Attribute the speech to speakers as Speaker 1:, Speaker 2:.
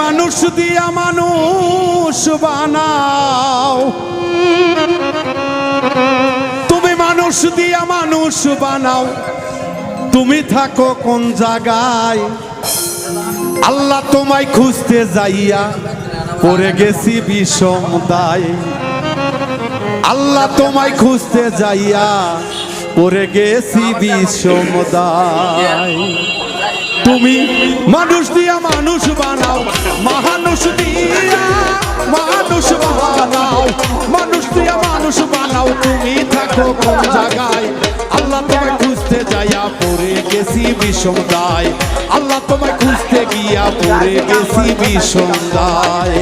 Speaker 1: মানুষ দিয়া মানুষ বানাও, তুমি মানুষ দিয়া মানুষ বানাও, তুমি থাকো কোন জায়গায়? আল্লাহ তোমায় খুঁজতে যাইয়া পড়ে গেছি বিষম দায়। আল্লাহ তোমায় খুঁজতে যাইয়া পড়ে গেছি বিষম দায়। তুমি মানুষ দিয়া মানুষ বানাও, মানুষ দিয়া মানুষ বানাও, মানুষ দিয়া মানুষ বানাও, তুমি থাকো কোন জায়গায়? আল্লাহ তোমায় খুঁজতে যাইয়া পড়ে গেছি বিষম দায়। আল্লাহ তোমায় খুঁজতে গিয়া পড়ে গেছি বিষম দায়।